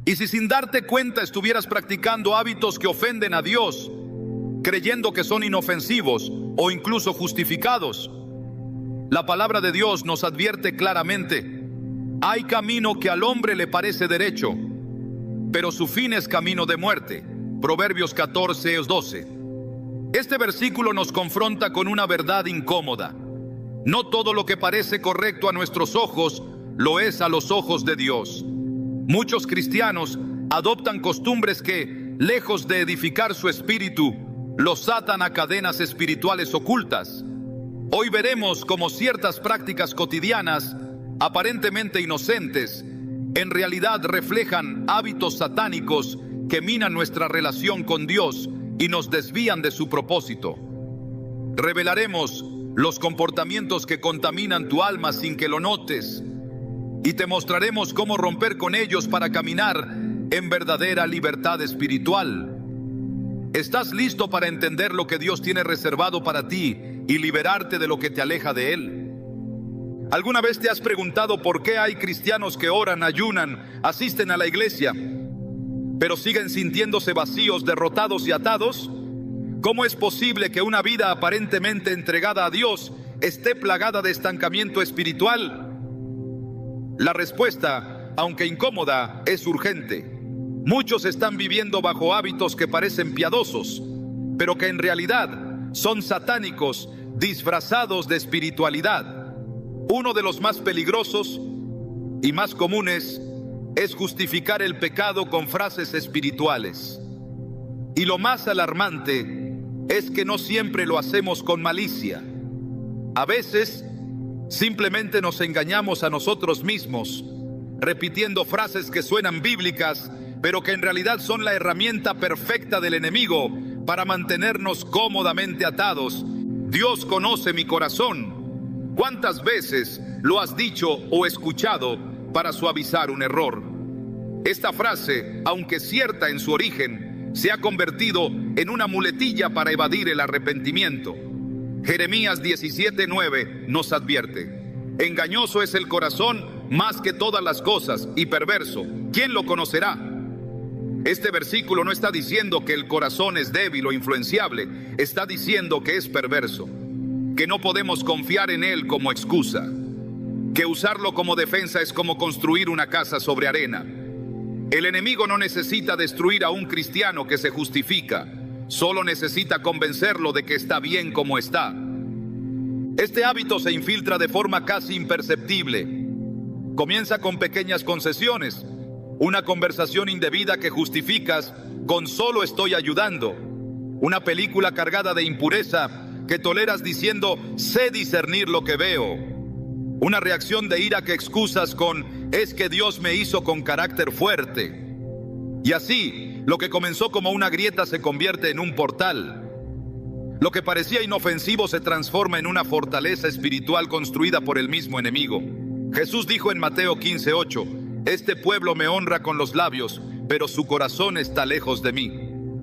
Y si sin darte cuenta estuvieras practicando hábitos que ofenden a Dios, creyendo que son inofensivos o incluso justificados, la palabra de Dios nos advierte claramente: hay camino que al hombre le parece derecho, pero su fin es camino de muerte. Proverbios 14:12. Este versículo nos confronta con una verdad incómoda. No todo lo que parece correcto a nuestros ojos lo es a los ojos de Dios. Muchos cristianos adoptan costumbres que, lejos de edificar su espíritu, los atan a cadenas espirituales ocultas. Hoy veremos cómo ciertas prácticas cotidianas, aparentemente inocentes, en realidad reflejan hábitos satánicos que minan nuestra relación con Dios y nos desvían de su propósito. Revelaremos los comportamientos que contaminan tu alma sin que lo notes, y te mostraremos cómo romper con ellos para caminar en verdadera libertad espiritual. ¿Estás listo para entender lo que Dios tiene reservado para ti y liberarte de lo que te aleja de Él? ¿Alguna vez te has preguntado por qué hay cristianos que oran, ayunan, asisten a la iglesia, pero siguen sintiéndose vacíos, derrotados y atados? ¿Cómo es posible que una vida aparentemente entregada a Dios esté plagada de estancamiento espiritual? La respuesta, aunque incómoda, es urgente. Muchos están viviendo bajo hábitos que parecen piadosos, pero que en realidad son satánicos disfrazados de espiritualidad. Uno de los más peligrosos y más comunes es justificar el pecado con frases espirituales. Y lo más alarmante es que no siempre lo hacemos con malicia. A veces simplemente nos engañamos a nosotros mismos, repitiendo frases que suenan bíblicas, pero que en realidad son la herramienta perfecta del enemigo para mantenernos cómodamente atados. Dios conoce mi corazón. ¿Cuántas veces lo has dicho o escuchado para suavizar un error? Esta frase, aunque cierta en su origen, se ha convertido en una muletilla para evadir el arrepentimiento. Jeremías 17:9 nos advierte: engañoso es el corazón más que todas las cosas y perverso. ¿Quién lo conocerá? Este versículo no está diciendo que el corazón es débil o influenciable, está diciendo que es perverso, que no podemos confiar en él como excusa, que usarlo como defensa es como construir una casa sobre arena. El enemigo no necesita destruir a un cristiano que se justifica, solo necesita convencerlo de que está bien como está. Este hábito se infiltra de forma casi imperceptible. Comienza con pequeñas concesiones, una conversación indebida que justificas con solo estoy ayudando, una película cargada de impureza que toleras diciendo sé discernir lo que veo, una reacción de ira que excusas con es que Dios me hizo con carácter fuerte. Y así, lo que comenzó como una grieta se convierte en un portal. Lo que parecía inofensivo se transforma en una fortaleza espiritual construida por el mismo enemigo. Jesús dijo en Mateo 15:8: este pueblo me honra con los labios, pero su corazón está lejos de mí.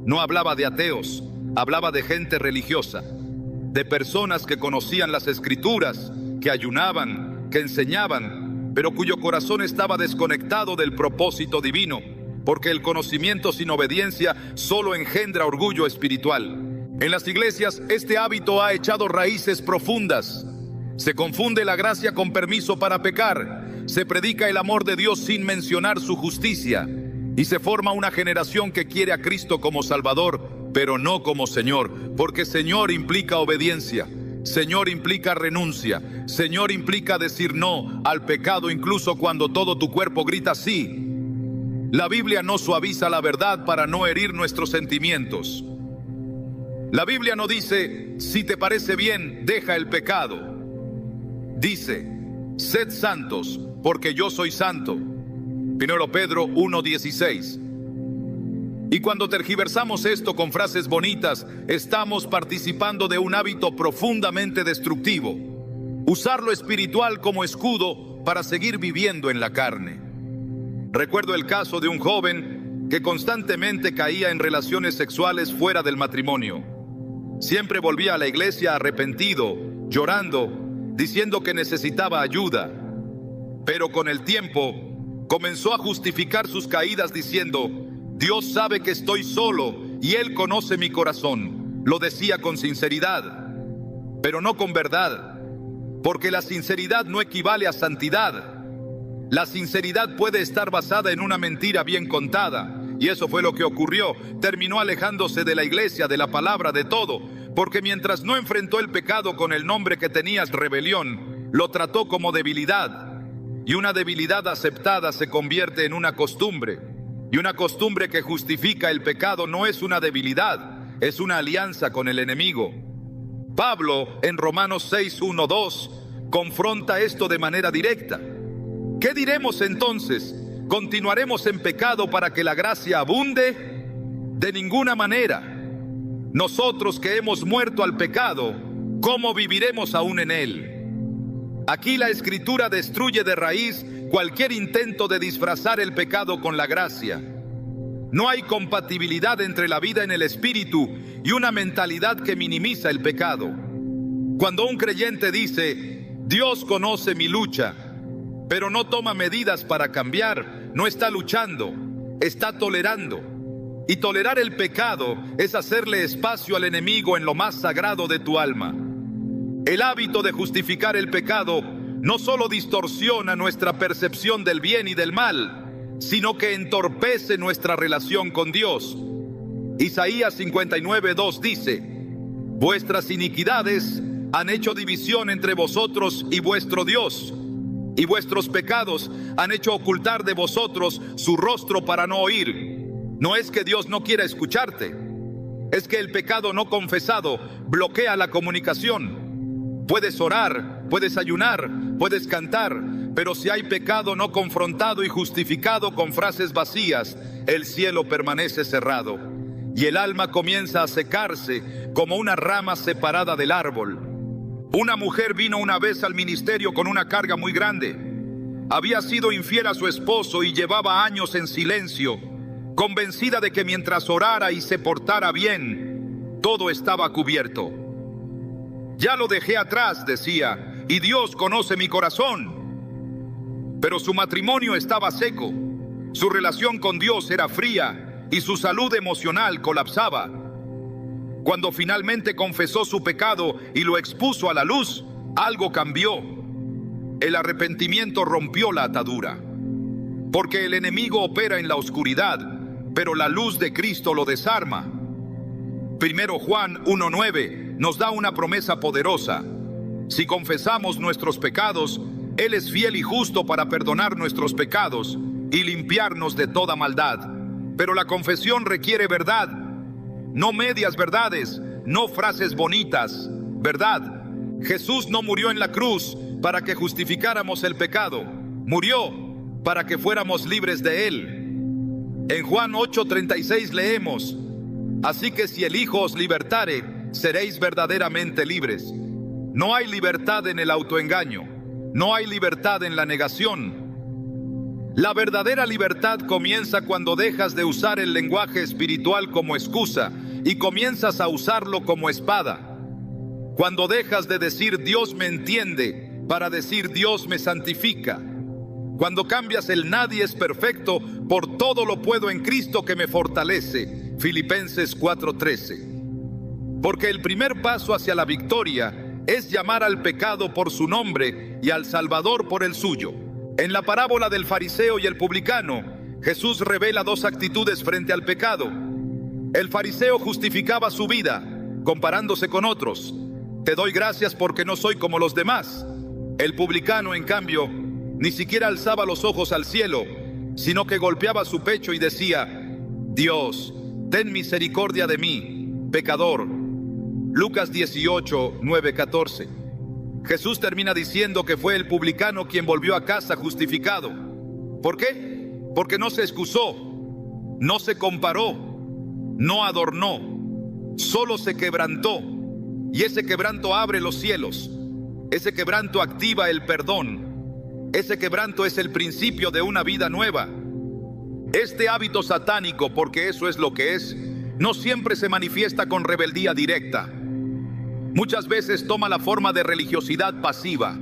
No hablaba de ateos, hablaba de gente religiosa, de personas que conocían las escrituras, que ayunaban, que enseñaban, pero cuyo corazón estaba desconectado del propósito divino, porque el conocimiento sin obediencia solo engendra orgullo espiritual. En las iglesias, este hábito ha echado raíces profundas. Se confunde la gracia con permiso para pecar. Se predica el amor de Dios sin mencionar su justicia. Y se forma una generación que quiere a Cristo como Salvador, pero no como Señor. Porque Señor implica obediencia. Señor implica renuncia. Señor implica decir no al pecado incluso cuando todo tu cuerpo grita sí. La Biblia no suaviza la verdad para no herir nuestros sentimientos. La Biblia no dice, si te parece bien, deja el pecado. Dice, sed santos, porque yo soy santo. 1 Pedro 1:16. Y cuando tergiversamos esto con frases bonitas, estamos participando de un hábito profundamente destructivo. Usar lo espiritual como escudo para seguir viviendo en la carne. Recuerdo el caso de un joven que constantemente caía en relaciones sexuales fuera del matrimonio. Siempre volvía a la iglesia arrepentido, llorando, diciendo que necesitaba ayuda. Pero con el tiempo Comenzó a justificar sus caídas diciendo: Dios sabe que estoy solo y Él conoce mi corazón. Lo decía con sinceridad, pero no con verdad, porque la sinceridad no equivale a santidad. La sinceridad puede estar basada en una mentira bien contada, y eso fue lo que ocurrió. Terminó alejándose de la iglesia, de la palabra, de todo, porque mientras no enfrentó el pecado con el nombre que tenía, rebelión, lo trató como debilidad. Y una debilidad aceptada se convierte en una costumbre. Y una costumbre que justifica el pecado no es una debilidad, es una alianza con el enemigo. Pablo, en Romanos 6, 1, 2, confronta esto de manera directa. ¿Qué diremos entonces? ¿Continuaremos en pecado para que la gracia abunde? De ninguna manera. Nosotros que hemos muerto al pecado, ¿cómo viviremos aún en él? Aquí la Escritura destruye de raíz cualquier intento de disfrazar el pecado con la gracia. No hay compatibilidad entre la vida en el Espíritu y una mentalidad que minimiza el pecado. Cuando un creyente dice: Dios conoce mi lucha, pero no toma medidas para cambiar, no está luchando, está tolerando. Y tolerar el pecado es hacerle espacio al enemigo en lo más sagrado de tu alma. El hábito de justificar el pecado no solo distorsiona nuestra percepción del bien y del mal, sino que entorpece nuestra relación con Dios. Isaías 59:2 dice: Vuestras iniquidades han hecho división entre vosotros y vuestro Dios, y vuestros pecados han hecho ocultar de vosotros su rostro para no oír. No es que Dios no quiera escucharte, es que el pecado no confesado bloquea la comunicación. Puedes orar, puedes ayunar, puedes cantar, pero si hay pecado no confrontado y justificado con frases vacías, el cielo permanece cerrado y el alma comienza a secarse como una rama separada del árbol. Una mujer vino una vez al ministerio con una carga muy grande. Había sido infiel a su esposo y llevaba años en silencio, convencida de que mientras orara y se portara bien, todo estaba cubierto. Ya lo dejé atrás, decía, y Dios conoce mi corazón. Pero su matrimonio estaba seco, su relación con Dios era fría y su salud emocional colapsaba. Cuando finalmente confesó su pecado y lo expuso a la luz, algo cambió. El arrepentimiento rompió la atadura, porque el enemigo opera en la oscuridad, pero la luz de Cristo lo desarma. Primero Juan 1:9 nos da una promesa poderosa. Si confesamos nuestros pecados, Él es fiel y justo para perdonar nuestros pecados y limpiarnos de toda maldad. Pero la confesión requiere verdad, no medias verdades, no frases bonitas, verdad. Jesús no murió en la cruz para que justificáramos el pecado, murió para que fuéramos libres de él. En Juan 8:36 leemos: Así que si el Hijo os libertare, seréis verdaderamente libres. No hay libertad en el autoengaño, no hay libertad en la negación. La verdadera libertad comienza cuando dejas de usar el lenguaje espiritual como excusa y comienzas a usarlo como espada. Cuando dejas de decir Dios me entiende para decir Dios me santifica. Cuando cambias el nadie es perfecto por todo lo puedo en Cristo que me fortalece. Filipenses 4:13. Porque el primer paso hacia la victoria es llamar al pecado por su nombre y al Salvador por el suyo. En la parábola del fariseo y el publicano, Jesús revela dos actitudes frente al pecado. El fariseo justificaba su vida, comparándose con otros. Te doy gracias porque no soy como los demás. El publicano, en cambio, ni siquiera alzaba los ojos al cielo, sino que golpeaba su pecho y decía: Dios, ten misericordia de mí, pecador. Lucas 18:9-14. Jesús termina diciendo que fue el publicano quien volvió a casa justificado. ¿Por qué? Porque no se excusó, no se comparó, no adornó, solo se quebrantó. Y ese quebranto abre los cielos. Ese quebranto activa el perdón. Ese quebranto es el principio de una vida nueva. Este hábito satánico, porque eso es lo que es, no siempre se manifiesta con rebeldía directa. Muchas veces toma la forma de religiosidad pasiva.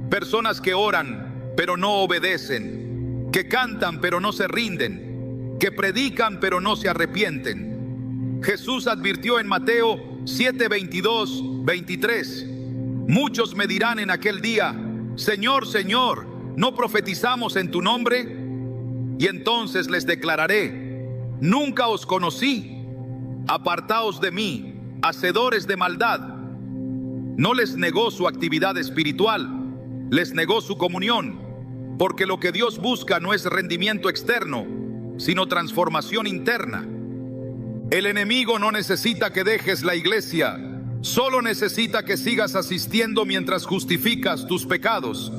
Personas que oran, pero no obedecen. que cantan pero no se rinden, que predican pero no se arrepienten. Jesús advirtió en Mateo 7, 22, 23: muchos me dirán en aquel día: Señor, Señor, ¿no profetizamos en tu nombre? Y entonces les declararé: nunca os conocí, apartaos de mí, hacedores de maldad. No les negó su actividad espiritual, les negó su comunión, porque lo que Dios busca no es rendimiento externo, sino transformación interna. El enemigo no necesita que dejes la iglesia, solo necesita que sigas asistiendo mientras justificas tus pecados.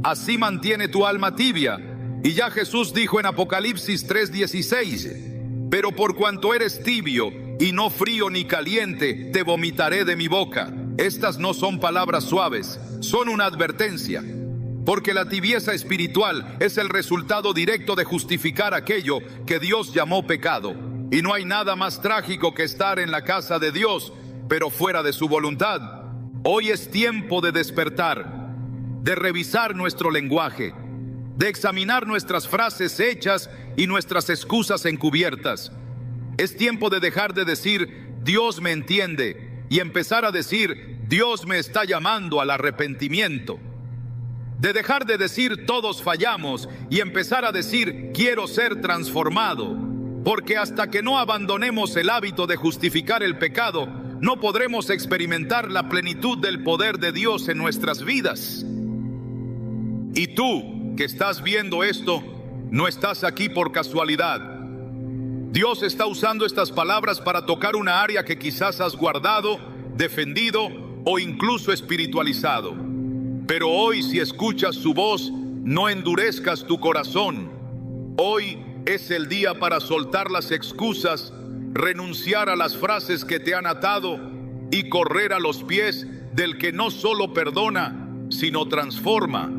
Así mantiene tu alma tibia. Y ya Jesús dijo en Apocalipsis 3:16: pero por cuanto eres tibio y no frío ni caliente, te vomitaré de mi boca. Estas no son palabras suaves, son una advertencia. Porque la tibieza espiritual es el resultado directo de justificar aquello que Dios llamó pecado. Y no hay nada más trágico que estar en la casa de Dios, pero fuera de su voluntad. Hoy es tiempo de despertar, de revisar nuestro lenguaje, de examinar nuestras frases hechas y nuestras excusas encubiertas. Es tiempo de dejar de decir Dios me entiende y empezar a decir Dios me está llamando al arrepentimiento. De dejar de decir todos fallamos y empezar a decir quiero ser transformado, porque hasta que no abandonemos el hábito de justificar el pecado, no podremos experimentar la plenitud del poder de Dios en nuestras vidas. Y tú que estás viendo esto, no estás aquí por casualidad. Dios está usando estas palabras para tocar una área que quizás has guardado, defendido o incluso espiritualizado. Pero hoy, si escuchas su voz, no endurezcas tu corazón. Hoy es el día para soltar las excusas, renunciar a las frases que te han atado y correr a los pies del que no solo perdona, sino transforma.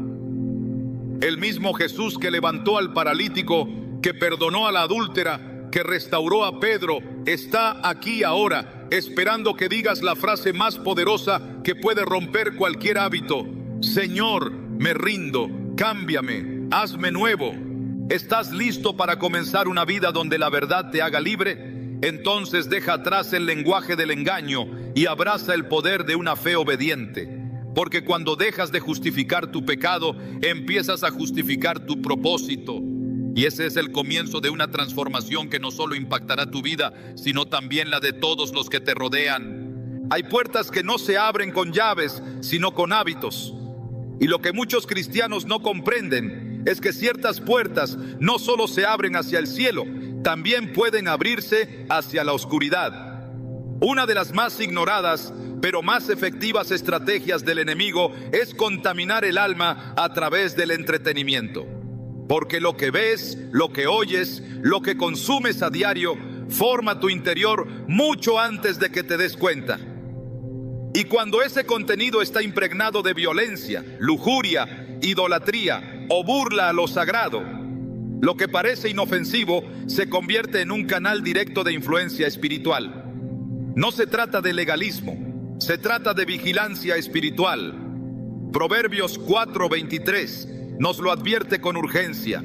El mismo Jesús que levantó al paralítico, que perdonó a la adúltera, que restauró a Pedro, está aquí ahora, esperando que digas la frase más poderosa que puede romper cualquier hábito: Señor, me rindo, cámbiame, hazme nuevo. ¿Estás listo para comenzar una vida donde la verdad te haga libre? Entonces deja atrás el lenguaje del engaño y abraza el poder de una fe obediente. Porque cuando dejas de justificar tu pecado, empiezas a justificar tu propósito. Y ese es el comienzo de una transformación que no solo impactará tu vida, sino también la de todos los que te rodean. Hay puertas que no se abren con llaves, sino con hábitos. Y lo que muchos cristianos no comprenden es que ciertas puertas no solo se abren hacia el cielo, también pueden abrirse hacia la oscuridad. Una de las más ignoradas pero más efectivas estrategias del enemigo es contaminar el alma a través del entretenimiento. Porque lo que ves, lo que oyes, lo que consumes a diario, forma tu interior mucho antes de que te des cuenta. Y cuando ese contenido está impregnado de violencia, lujuria, idolatría o burla a lo sagrado, lo que parece inofensivo se convierte en un canal directo de influencia espiritual. No se trata de legalismo, se trata de vigilancia espiritual. Proverbios 4:23 nos lo advierte con urgencia.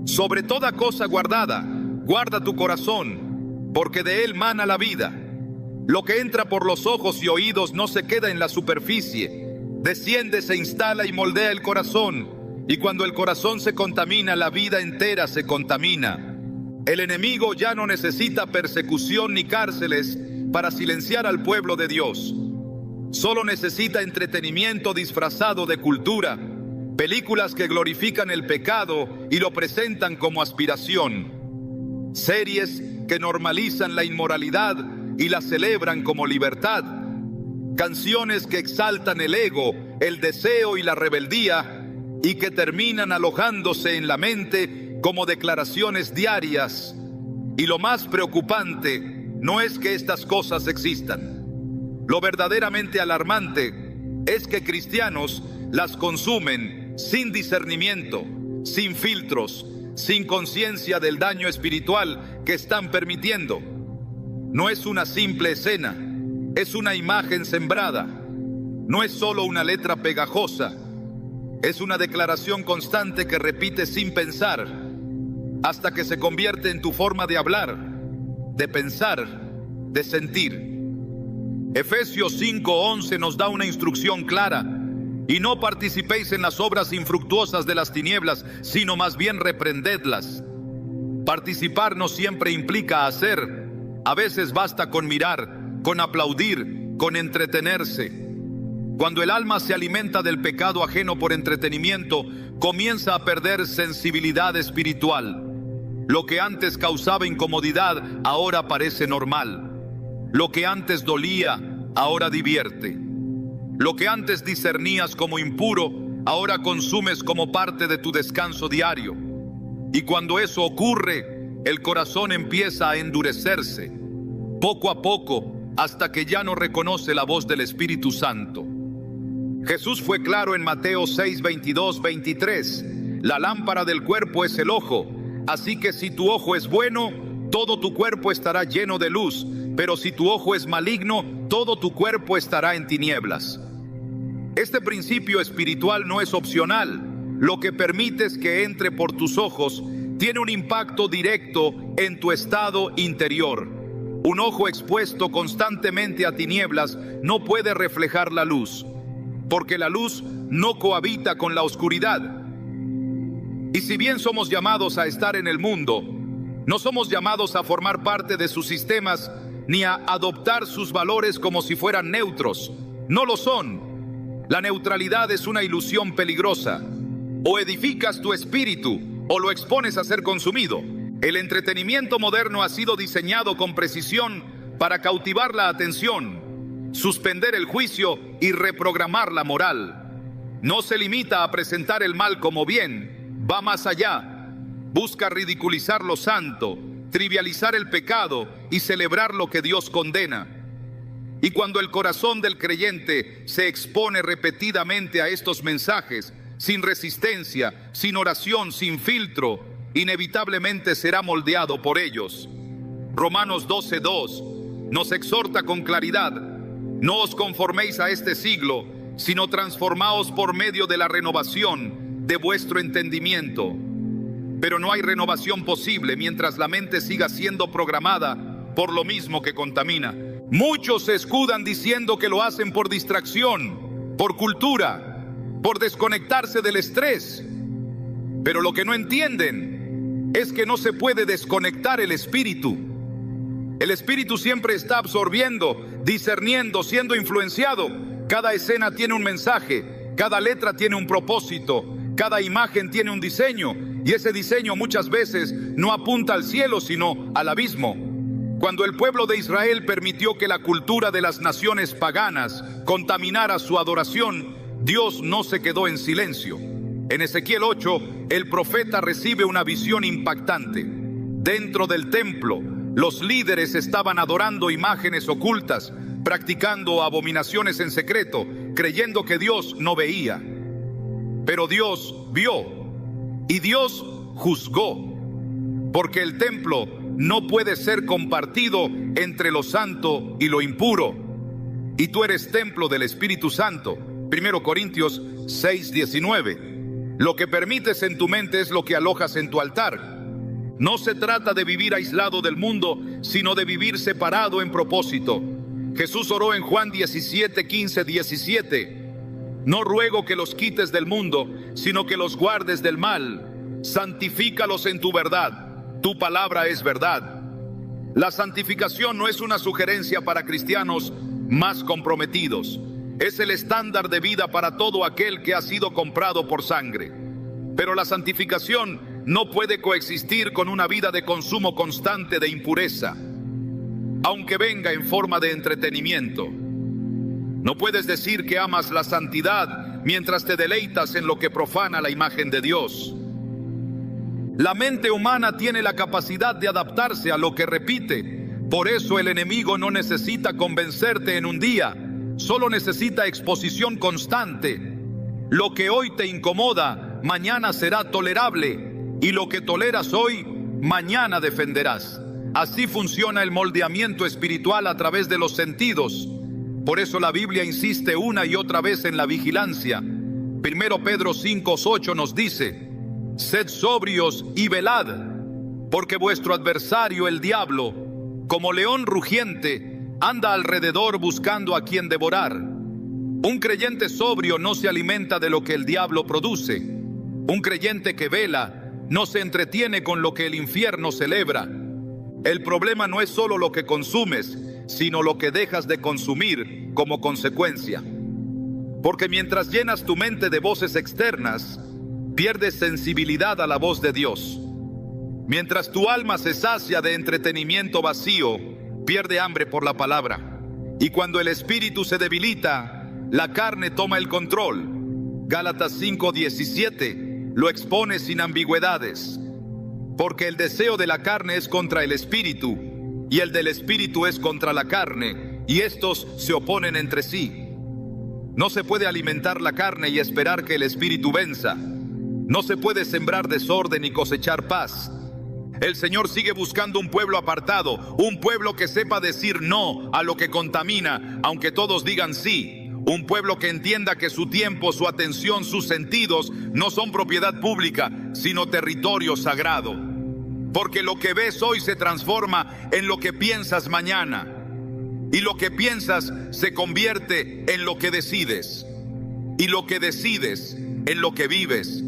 Sobre toda cosa guardada, guarda tu corazón, porque de él mana la vida. Lo que entra por los ojos y oídos no se queda en la superficie, desciende, se instala y moldea el corazón. Y cuando el corazón se contamina, la vida entera se contamina. El enemigo ya no necesita persecución ni cárceles para silenciar al pueblo de Dios. Solo necesita entretenimiento disfrazado de cultura, películas que glorifican el pecado y lo presentan como aspiración, series que normalizan la inmoralidad y la celebran como libertad, canciones que exaltan el ego, el deseo y la rebeldía y que terminan alojándose en la mente como declaraciones diarias. Y lo más preocupante no es que estas cosas existan. Lo verdaderamente alarmante es que cristianos las consumen sin discernimiento, sin filtros, sin conciencia del daño espiritual que están permitiendo. No es una simple escena, es una imagen sembrada. No es solo una letra pegajosa, Es una declaración constante que repites sin pensar, hasta que se convierte en tu forma de hablar, de pensar, de sentir. Efesios 5:11 nos da una instrucción clara: y no participéis en las obras infructuosas de las tinieblas, sino más bien reprendedlas. Participar no siempre implica hacer. A veces basta con mirar, con aplaudir, con entretenerse. Cuando el alma se alimenta del pecado ajeno por entretenimiento, comienza a perder sensibilidad espiritual. Lo que antes causaba incomodidad, ahora parece normal. Lo que antes dolía, ahora divierte. Lo que antes discernías como impuro, ahora consumes como parte de tu descanso diario. Y cuando eso ocurre, el corazón empieza a endurecerse, poco a poco, hasta que ya no reconoce la voz del Espíritu Santo. Jesús fue claro en Mateo 6:22-23. La lámpara del cuerpo es el ojo, así que si tu ojo es bueno, todo tu cuerpo estará lleno de luz, pero si tu ojo es maligno, todo tu cuerpo estará en tinieblas. Este principio espiritual no es opcional. Lo que permites que entre por tus ojos tiene un impacto directo en tu estado interior. Un ojo expuesto constantemente a tinieblas no puede reflejar la luz, porque la luz no cohabita con la oscuridad. Y si bien somos llamados a estar en el mundo, no somos llamados a formar parte de sus sistemas ni a adoptar sus valores como si fueran neutros. No lo son. La neutralidad es una ilusión peligrosa. O edificas tu espíritu o lo expones a ser consumido. El entretenimiento moderno ha sido diseñado con precisión para cautivar la atención, suspender el juicio y reprogramar la moral. No se limita a presentar el mal como bien, va más allá. Busca ridiculizar lo santo, trivializar el pecado y celebrar lo que Dios condena. Y cuando el corazón del creyente se expone repetidamente a estos mensajes, sin resistencia, sin oración, sin filtro, inevitablemente será moldeado por ellos. Romanos 12:2 nos exhorta con claridad: no os conforméis a este siglo, sino transformaos por medio de la renovación de vuestro entendimiento. Pero no hay renovación posible mientras la mente siga siendo programada por lo mismo que contamina. Muchos se escudan diciendo que lo hacen por distracción, por cultura, por desconectarse del estrés. Pero lo que no entienden es que no se puede desconectar el espíritu. El espíritu siempre está absorbiendo, discerniendo, siendo influenciado. Cada escena tiene un mensaje, cada letra tiene un propósito, cada imagen tiene un diseño, y ese diseño muchas veces no apunta al cielo, sino al abismo. Cuando el pueblo de Israel permitió que la cultura de las naciones paganas contaminara su adoración, Dios no se quedó en silencio. En Ezequiel 8, el profeta recibe una visión impactante. Dentro del templo, los líderes estaban adorando imágenes ocultas, practicando abominaciones en secreto, creyendo que Dios no veía. Pero Dios vio y Dios juzgó, porque el templo no puede ser compartido entre lo santo y lo impuro. Y tú eres templo del Espíritu Santo. 1 Corintios 6:19. Lo que permites en tu mente es lo que alojas en tu altar. No se trata de vivir aislado del mundo, sino de vivir separado en propósito. Jesús oró en Juan 17:15-17. No ruego que los quites del mundo, sino que los guardes del mal. Santifícalos en tu verdad. Tu palabra es verdad. La santificación no es una sugerencia para cristianos más comprometidos. Es el estándar de vida para todo aquel que ha sido comprado por sangre. Pero la santificación no puede coexistir con una vida de consumo constante de impureza, aunque venga en forma de entretenimiento. No puedes decir que amas la santidad mientras te deleitas en lo que profana la imagen de Dios. La mente humana tiene la capacidad de adaptarse a lo que repite. Por eso el enemigo no necesita convencerte en un día, solo necesita exposición constante. Lo que hoy te incomoda, mañana será tolerable, y lo que toleras hoy, mañana defenderás. Así funciona el moldeamiento espiritual a través de los sentidos. Por eso la Biblia insiste una y otra vez en la vigilancia. Primero Pedro 5:8 nos dice: sed sobrios y velad, porque vuestro adversario el diablo, como león rugiente, anda alrededor buscando a quien devorar. Un creyente sobrio no se alimenta de lo que el diablo produce. Un creyente que vela no se entretiene con lo que el infierno celebra. El problema no es solo lo que consumes, sino lo que dejas de consumir como consecuencia. Porque mientras llenas tu mente de voces externas, pierdes sensibilidad a la voz de Dios. Mientras tu alma se sacia de entretenimiento vacío, pierde hambre por la palabra. Y cuando el espíritu se debilita, la carne toma el control. Gálatas 5:17 lo expone sin ambigüedades. Porque el deseo de la carne es contra el espíritu, y el del espíritu es contra la carne, y estos se oponen entre sí. No se puede alimentar la carne y esperar que el espíritu venza. No se puede sembrar desorden y cosechar paz. El Señor sigue buscando un pueblo apartado, un pueblo que sepa decir no a lo que contamina, aunque todos digan sí. Un pueblo que entienda que su tiempo, su atención, sus sentidos no son propiedad pública, sino territorio sagrado. Porque lo que ves hoy se transforma en lo que piensas mañana. Y lo que piensas se convierte en lo que decides. Y lo que decides en lo que vives.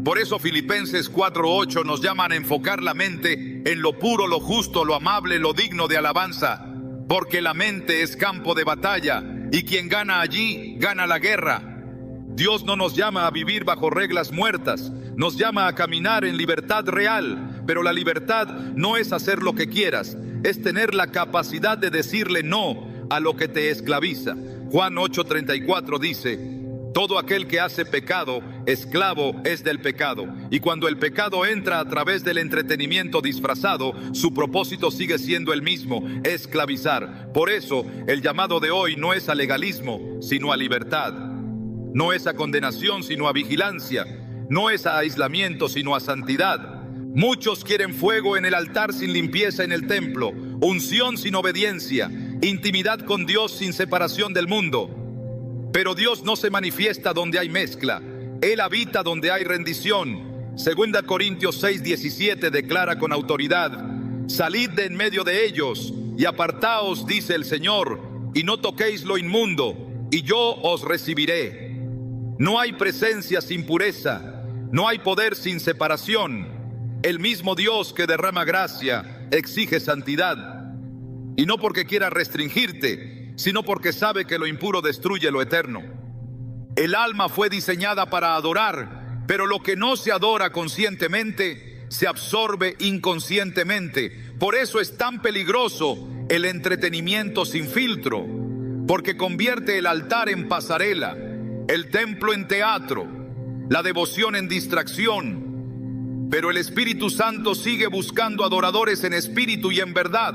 Por eso Filipenses 4:8 nos llaman a enfocar la mente en lo puro, lo justo, lo amable, lo digno de alabanza. Porque la mente es campo de batalla, y quien gana allí, gana la guerra. Dios no nos llama a vivir bajo reglas muertas, nos llama a caminar en libertad real. Pero la libertad no es hacer lo que quieras, es tener la capacidad de decirle no a lo que te esclaviza. Juan 8:34 dice: todo aquel que hace pecado, esclavo es del pecado. Y cuando el pecado entra a través del entretenimiento disfrazado, su propósito sigue siendo el mismo: esclavizar. Por eso, el llamado de hoy no es a legalismo, sino a libertad. No es a condenación, sino a vigilancia. No es a aislamiento, sino a santidad. Muchos quieren fuego en el altar sin limpieza en el templo, unción sin obediencia, intimidad con Dios sin separación del mundo. Pero Dios no se manifiesta donde hay mezcla. Él habita donde hay rendición. 2 Corintios 6:17 declara con autoridad: salid de en medio de ellos y apartaos, dice el Señor, y no toquéis lo inmundo, y yo os recibiré. No hay presencia sin pureza, no hay poder sin separación. El mismo Dios que derrama gracia exige santidad. Y no porque quiera restringirte, sino porque sabe que lo impuro destruye lo eterno. El alma fue diseñada para adorar, pero lo que no se adora conscientemente se absorbe inconscientemente. Por eso es tan peligroso el entretenimiento sin filtro, porque convierte el altar en pasarela, el templo en teatro, la devoción en distracción. Pero el Espíritu Santo sigue buscando adoradores en espíritu y en verdad.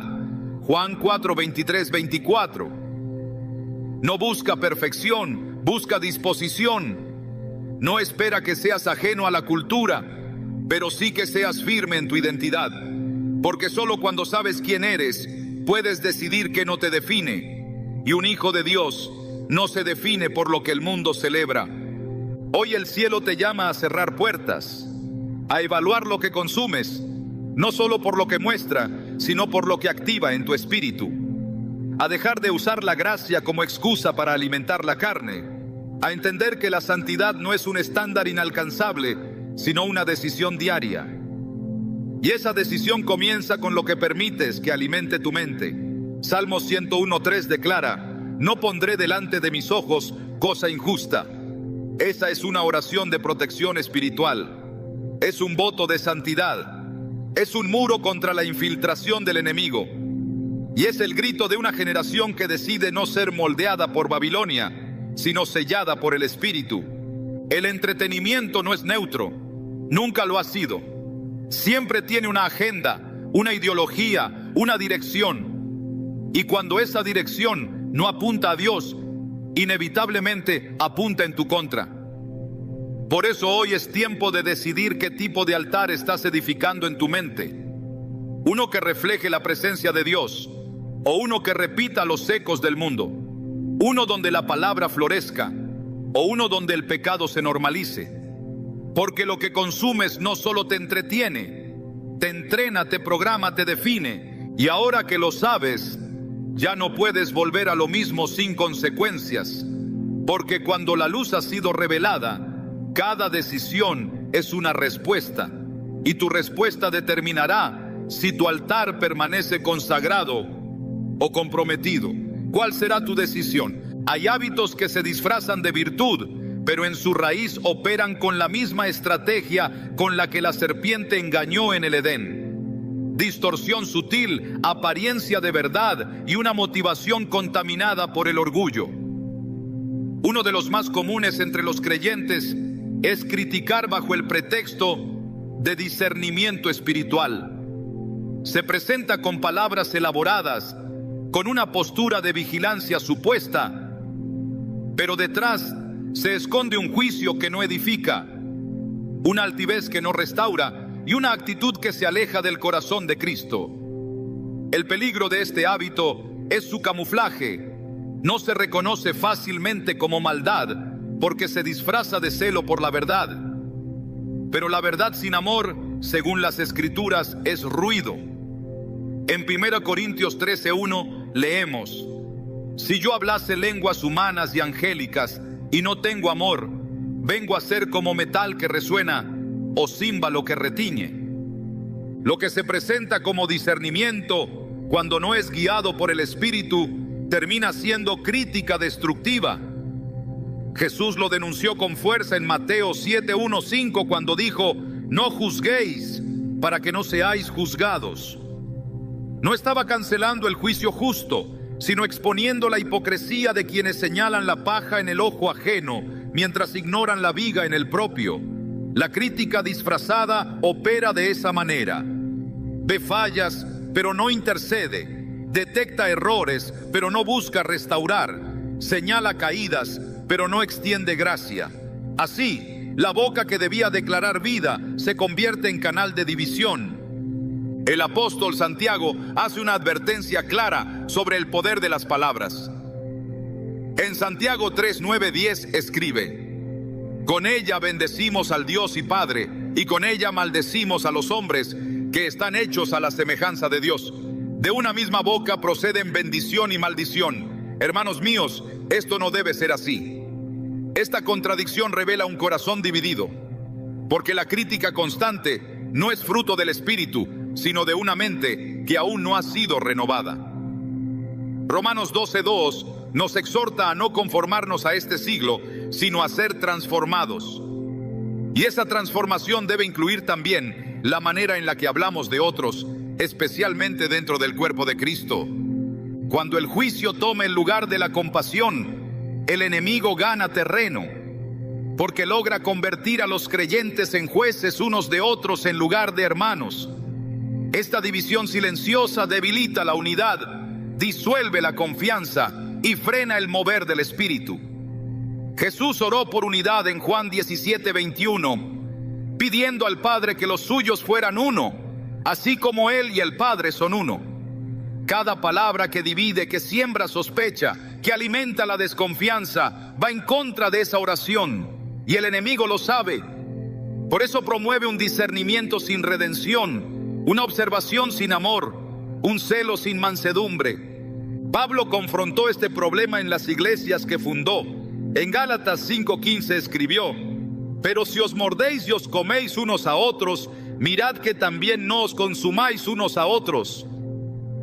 Juan 4:23-24. No busca perfección, busca disposición. No espera que seas ajeno a la cultura, pero sí que seas firme en tu identidad. Porque solo cuando sabes quién eres, puedes decidir qué no te define. Y un hijo de Dios no se define por lo que el mundo celebra. Hoy el cielo te llama a cerrar puertas, a evaluar lo que consumes, no solo por lo que muestra, sino por lo que activa en tu espíritu. A dejar de usar la gracia como excusa para alimentar la carne, a entender que la santidad no es un estándar inalcanzable, sino una decisión diaria. Y esa decisión comienza con lo que permites que alimente tu mente. Salmo 101:3 declara: no pondré delante de mis ojos cosa injusta. Esa es una oración de protección espiritual. Es un voto de santidad. Es un muro contra la infiltración del enemigo. Y es el grito de una generación que decide no ser moldeada por Babilonia, sino sellada por el Espíritu. El entretenimiento no es neutro, nunca lo ha sido. Siempre tiene una agenda, una ideología, una dirección. Y cuando esa dirección no apunta a Dios, inevitablemente apunta en tu contra. Por eso hoy es tiempo de decidir qué tipo de altar estás edificando en tu mente. Uno que refleje la presencia de Dios, o uno que repita los ecos del mundo. Uno donde la palabra florezca, o uno donde el pecado se normalice. Porque lo que consumes no solo te entretiene, te entrena, te programa, te define. Y ahora que lo sabes, ya no puedes volver a lo mismo sin consecuencias. Porque cuando la luz ha sido revelada, cada decisión es una respuesta. Y tu respuesta determinará si tu altar permanece consagrado o comprometido. ¿Cuál será tu decisión? Hay hábitos que se disfrazan de virtud, pero en su raíz operan con la misma estrategia con la que la serpiente engañó en el Edén. Distorsión sutil, apariencia de verdad y una motivación contaminada por el orgullo. Uno de los más comunes entre los creyentes es criticar bajo el pretexto de discernimiento espiritual. Se presenta con palabras elaboradas, con una postura de vigilancia supuesta, pero detrás se esconde un juicio que no edifica, una altivez que no restaura y una actitud que se aleja del corazón de Cristo. El peligro de este hábito es su camuflaje. No se reconoce fácilmente como maldad porque se disfraza de celo por la verdad. Pero la verdad sin amor, según las Escrituras, es ruido. En 1 Corintios 13:1 leemos: si yo hablase lenguas humanas y angélicas y no tengo amor, vengo a ser como metal que resuena o címbalo que retiñe. Lo que se presenta como discernimiento, cuando no es guiado por el Espíritu, termina siendo crítica destructiva. Jesús lo denunció con fuerza en Mateo 7:1-5 cuando dijo: no juzguéis para que no seáis juzgados. No estaba cancelando el juicio justo, sino exponiendo la hipocresía de quienes señalan la paja en el ojo ajeno mientras ignoran la viga en el propio. La crítica disfrazada opera de esa manera. Ve fallas, pero no intercede. Detecta errores, pero no busca restaurar. Señala caídas, pero no extiende gracia. Así, la boca que debía declarar vida se convierte en canal de división. El apóstol Santiago hace una advertencia clara sobre el poder de las palabras. En Santiago 3:9-10 escribe: con ella bendecimos al Dios y Padre, y con ella maldecimos a los hombres que están hechos a la semejanza de Dios. De una misma boca proceden bendición y maldición. Hermanos míos, esto no debe ser así. Esta contradicción revela un corazón dividido, porque la crítica constante no es fruto del Espíritu, sino de una mente que aún no ha sido renovada. Romanos 12:2 nos exhorta a no conformarnos a este siglo, sino a ser transformados. Y esa transformación debe incluir también la manera en la que hablamos de otros, especialmente dentro del cuerpo de Cristo. Cuando el juicio tome el lugar de la compasión, el enemigo gana terreno, porque logra convertir a los creyentes en jueces unos de otros en lugar de hermanos. Esta división silenciosa debilita la unidad, disuelve la confianza y frena el mover del Espíritu. Jesús oró por unidad en Juan 17:21, pidiendo al Padre que los suyos fueran uno, así como Él y el Padre son uno. Cada palabra que divide, que siembra sospecha, que alimenta la desconfianza, va en contra de esa oración, y el enemigo lo sabe. Por eso promueve un discernimiento sin redención, una observación sin amor, un celo sin mansedumbre. Pablo confrontó este problema en las iglesias que fundó. En Gálatas 5:15 escribió: pero si os mordéis y os coméis unos a otros, mirad que también no os consumáis unos a otros.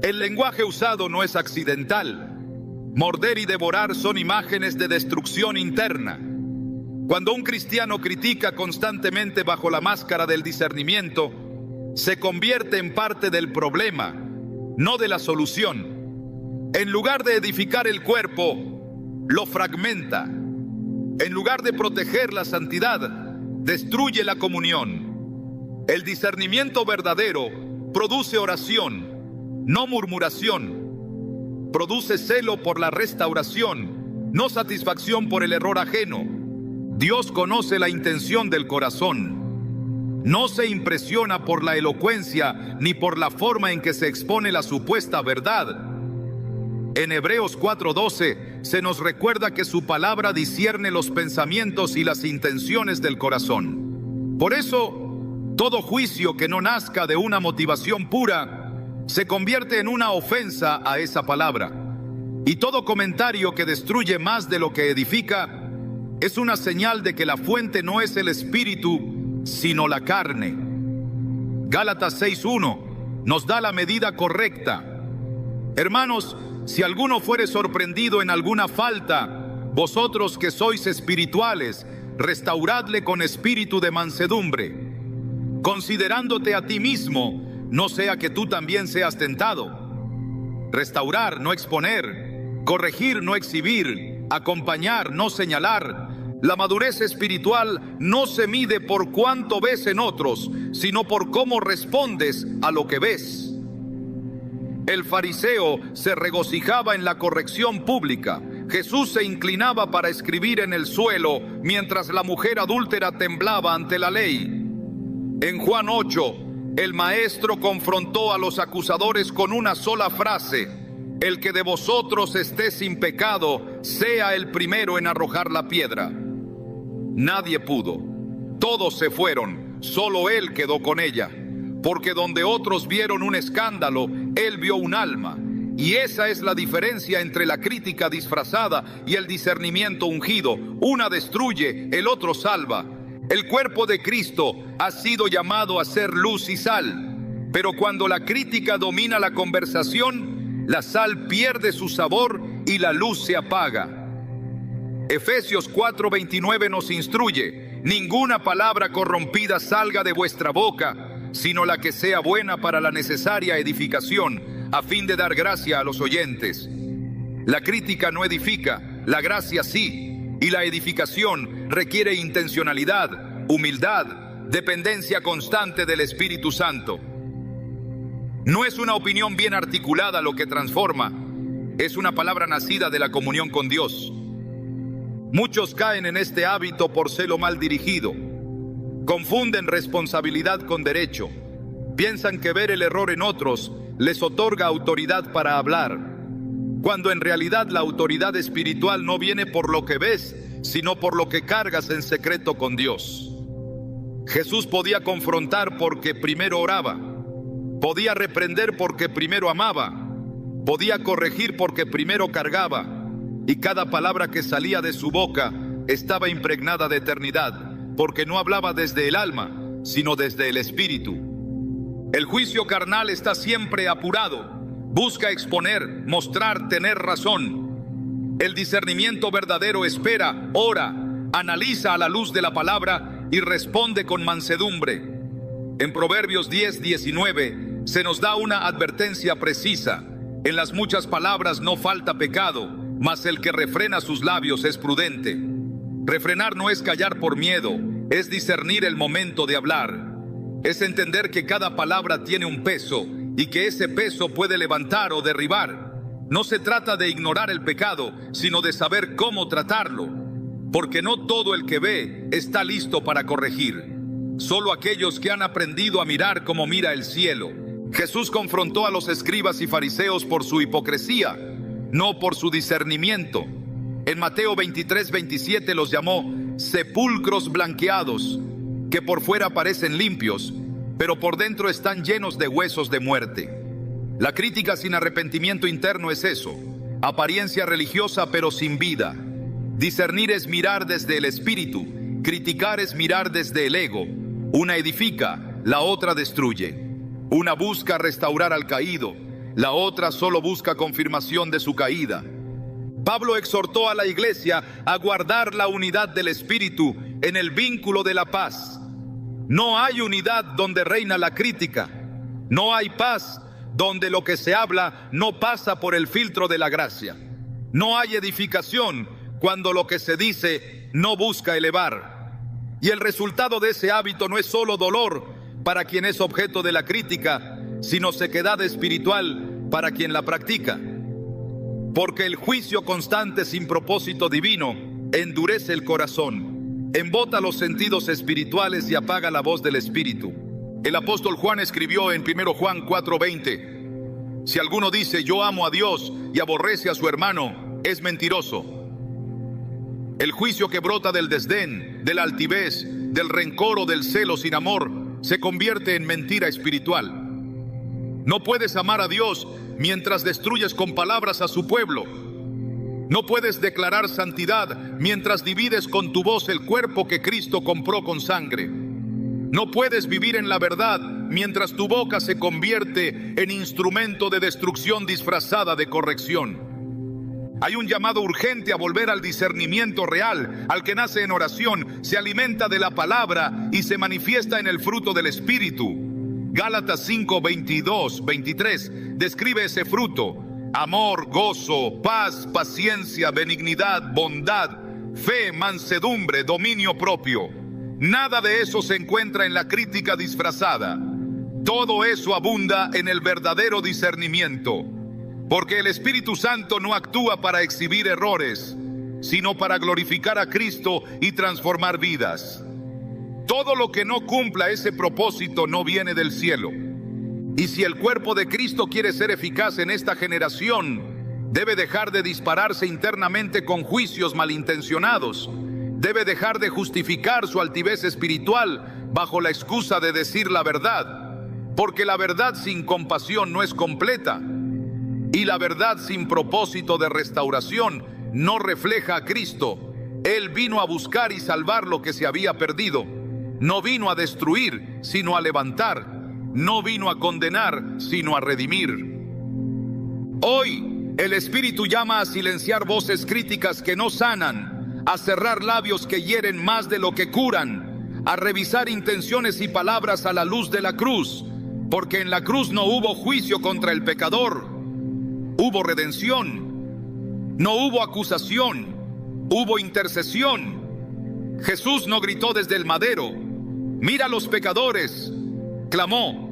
El lenguaje usado no es accidental. Morder y devorar son imágenes de destrucción interna. Cuando un cristiano critica constantemente bajo la máscara del discernimiento, se convierte en parte del problema, no de la solución. En lugar de edificar el cuerpo, lo fragmenta. En lugar de proteger la santidad, destruye la comunión. El discernimiento verdadero produce oración, no murmuración. Produce celo por la restauración, no satisfacción por el error ajeno. Dios conoce la intención del corazón. No se impresiona por la elocuencia ni por la forma en que se expone la supuesta verdad. En Hebreos 4:12 se nos recuerda que su palabra discierne los pensamientos y las intenciones del corazón. Por eso, todo juicio que no nazca de una motivación pura se convierte en una ofensa a esa palabra. Y todo comentario que destruye más de lo que edifica es una señal de que la fuente no es el espíritu, sino la carne. Gálatas 6:1 nos da la medida correcta. Hermanos, si alguno fuere sorprendido en alguna falta, vosotros que sois espirituales, restauradle con espíritu de mansedumbre, considerándote a ti mismo, no sea que tú también seas tentado. Restaurar, no exponer; corregir, no exhibir; acompañar, no señalar. La madurez espiritual no se mide por cuánto ves en otros, sino por cómo respondes a lo que ves. El fariseo se regocijaba en la corrección pública. Jesús se inclinaba para escribir en el suelo, mientras la mujer adúltera temblaba ante la ley. En Juan 8, el maestro confrontó a los acusadores con una sola frase: el que de vosotros esté sin pecado, sea el primero en arrojar la piedra. Nadie pudo. Todos se fueron, solo él quedó con ella. Porque donde otros vieron un escándalo, él vio un alma. Y esa es la diferencia entre la crítica disfrazada y el discernimiento ungido. Una destruye, el otro salva. El cuerpo de Cristo ha sido llamado a ser luz y sal. Pero cuando la crítica domina la conversación, la sal pierde su sabor y la luz se apaga. Efesios 4:29 nos instruye: ninguna palabra corrompida salga de vuestra boca, sino la que sea buena para la necesaria edificación, a fin de dar gracia a los oyentes. La crítica no edifica, la gracia sí, y la edificación requiere intencionalidad, humildad, dependencia constante del Espíritu Santo. No es una opinión bien articulada lo que transforma, es una palabra nacida de la comunión con Dios. Muchos caen en este hábito por celo mal dirigido. Confunden responsabilidad con derecho. Piensan que ver el error en otros les otorga autoridad para hablar, cuando en realidad la autoridad espiritual no viene por lo que ves, sino por lo que cargas en secreto con Dios. Jesús podía confrontar porque primero oraba, podía reprender porque primero amaba, podía corregir porque primero cargaba, y cada palabra que salía de su boca estaba impregnada de eternidad, porque no hablaba desde el alma, sino desde el espíritu. El juicio carnal está siempre apurado, busca exponer, mostrar, tener razón. El discernimiento verdadero espera, ora, analiza a la luz de la palabra y responde con mansedumbre. En Proverbios 10:19 se nos da una advertencia precisa: en las muchas palabras no falta pecado, mas el que refrena sus labios es prudente. Refrenar no es callar por miedo, es discernir el momento de hablar. Es entender que cada palabra tiene un peso y que ese peso puede levantar o derribar. No se trata de ignorar el pecado, sino de saber cómo tratarlo. Porque no todo el que ve está listo para corregir. Solo aquellos que han aprendido a mirar como mira el cielo. Jesús confrontó a los escribas y fariseos por su hipocresía, no por su discernimiento. En Mateo 23:27 los llamó sepulcros blanqueados, que por fuera parecen limpios, pero por dentro están llenos de huesos de muerte. La crítica sin arrepentimiento interno es eso: apariencia religiosa pero sin vida. Discernir es mirar desde el espíritu, criticar es mirar desde el ego. Una edifica, la otra destruye. Una busca restaurar al caído, la otra solo busca confirmación de su caída. Pablo exhortó a la iglesia a guardar la unidad del espíritu en el vínculo de la paz. No hay unidad donde reina la crítica. No hay paz donde lo que se habla no pasa por el filtro de la gracia. No hay edificación cuando lo que se dice no busca elevar. Y el resultado de ese hábito no es solo dolor para quien es objeto de la crítica, sino sequedad espiritual para quien la practica. Porque el juicio constante sin propósito divino endurece el corazón, embota los sentidos espirituales y apaga la voz del espíritu. El apóstol Juan escribió en 1 Juan 4:20: Si alguno dice yo amo a Dios y aborrece a su hermano, es mentiroso. El juicio que brota del desdén, de la altivez, del rencor o del celo sin amor, se convierte en mentira espiritual. No puedes amar a Dios mientras destruyes con palabras a su pueblo. No puedes declarar santidad mientras divides con tu voz el cuerpo que Cristo compró con sangre. No puedes vivir en la verdad mientras tu boca se convierte en instrumento de destrucción disfrazada de corrección. Hay un llamado urgente a volver al discernimiento real, al que nace en oración, se alimenta de la palabra y se manifiesta en el fruto del Espíritu. Gálatas 5, 22, 23 describe ese fruto: amor, gozo, paz, paciencia, benignidad, bondad, fe, mansedumbre, dominio propio. Nada de eso se encuentra en la crítica disfrazada. Todo eso abunda en el verdadero discernimiento, porque el Espíritu Santo no actúa para exhibir errores, sino para glorificar a Cristo y transformar vidas. Todo lo que no cumpla ese propósito no viene del cielo. Y si el cuerpo de Cristo quiere ser eficaz en esta generación, debe dejar de dispararse internamente con juicios malintencionados. Debe dejar de justificar su altivez espiritual bajo la excusa de decir la verdad, porque la verdad sin compasión no es completa, y la verdad sin propósito de restauración no refleja a Cristo. Él vino a buscar y salvar lo que se había perdido. No vino a destruir, sino a levantar. No vino a condenar, sino a redimir. Hoy, el Espíritu llama a silenciar voces críticas que no sanan, a cerrar labios que hieren más de lo que curan, a revisar intenciones y palabras a la luz de la cruz, porque en la cruz no hubo juicio contra el pecador, hubo redención, no hubo acusación, hubo intercesión. Jesús no gritó desde el madero: mira a los pecadores, clamó: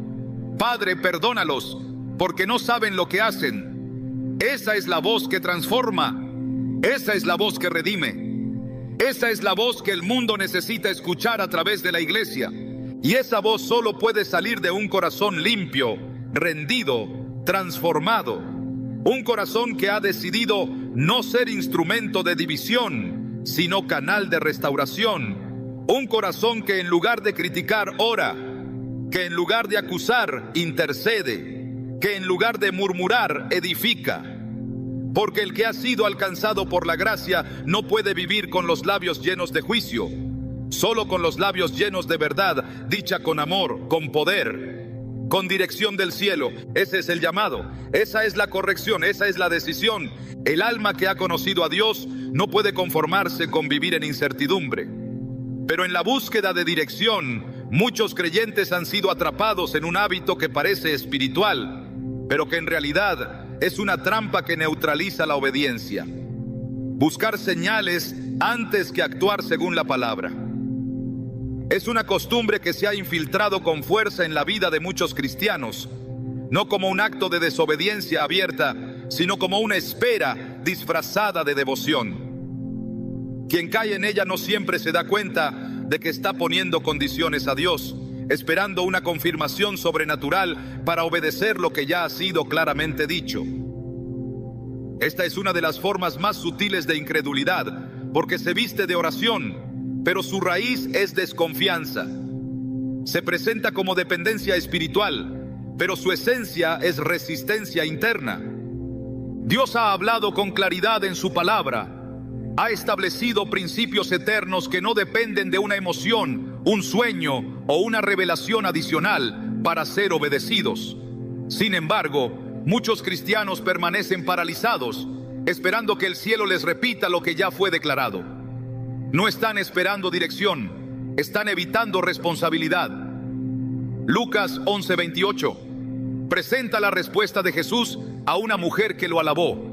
Padre, perdónalos, porque no saben lo que hacen. Esa es la voz que transforma, esa es la voz que redime, esa es la voz que el mundo necesita escuchar a través de la iglesia. Y esa voz solo puede salir de un corazón limpio, rendido, transformado. Un corazón que ha decidido no ser instrumento de división, sino canal de restauración. Un corazón que en lugar de criticar ora, que en lugar de acusar intercede, que en lugar de murmurar edifica. Porque el que ha sido alcanzado por la gracia no puede vivir con los labios llenos de juicio, solo con los labios llenos de verdad, dicha con amor, con poder, con dirección del cielo. Ese es el llamado, esa es la corrección, esa es la decisión. El alma que ha conocido a Dios no puede conformarse con vivir en incertidumbre. Pero en la búsqueda de dirección, muchos creyentes han sido atrapados en un hábito que parece espiritual, pero que en realidad es una trampa que neutraliza la obediencia. Buscar señales antes que actuar según la palabra. Es una costumbre que se ha infiltrado con fuerza en la vida de muchos cristianos, no como un acto de desobediencia abierta, sino como una espera disfrazada de devoción. Quien cae en ella no siempre se da cuenta de que está poniendo condiciones a Dios, esperando una confirmación sobrenatural para obedecer lo que ya ha sido claramente dicho. Esta es una de las formas más sutiles de incredulidad, porque se viste de oración, pero su raíz es desconfianza. Se presenta como dependencia espiritual, pero su esencia es resistencia interna. Dios ha hablado con claridad en su palabra. Ha establecido principios eternos que no dependen de una emoción, un sueño o una revelación adicional para ser obedecidos. Sin embargo, muchos cristianos permanecen paralizados, esperando que el cielo les repita lo que ya fue declarado. No están esperando dirección, están evitando responsabilidad. Lucas 11:28 presenta la respuesta de Jesús a una mujer que lo alabó.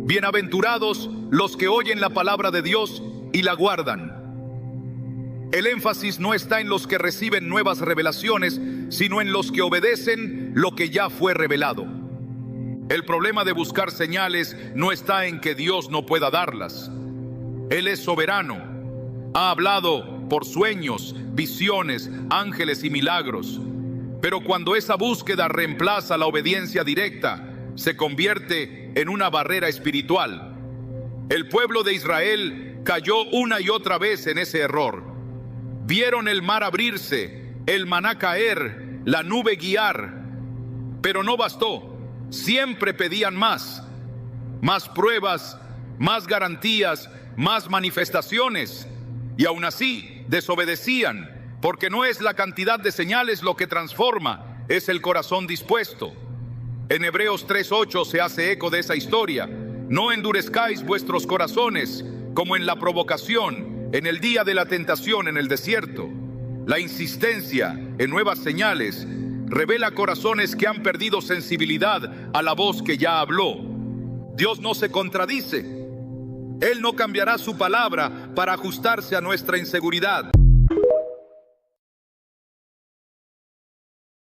Bienaventurados los que oyen la palabra de Dios y la guardan. El énfasis no está en los que reciben nuevas revelaciones, sino en los que obedecen lo que ya fue revelado. El problema de buscar señales no está en que Dios no pueda darlas. Él es soberano. Ha hablado por sueños, visiones, ángeles y milagros. Pero cuando esa búsqueda reemplaza la obediencia directa, se convierte en una barrera espiritual. El pueblo de Israel cayó una y otra vez en ese error. Vieron el mar abrirse, el maná caer, la nube guiar, pero no bastó. Siempre pedían más pruebas, más garantías, más manifestaciones, y aún así desobedecían, porque no es la cantidad de señales lo que transforma, es el corazón dispuesto. En Hebreos 3:8 se hace eco de esa historia. No endurezcáis vuestros corazones como en la provocación, en el día de la tentación en el desierto. La insistencia en nuevas señales revela corazones que han perdido sensibilidad a la voz que ya habló. Dios no se contradice. Él no cambiará su palabra para ajustarse a nuestra inseguridad.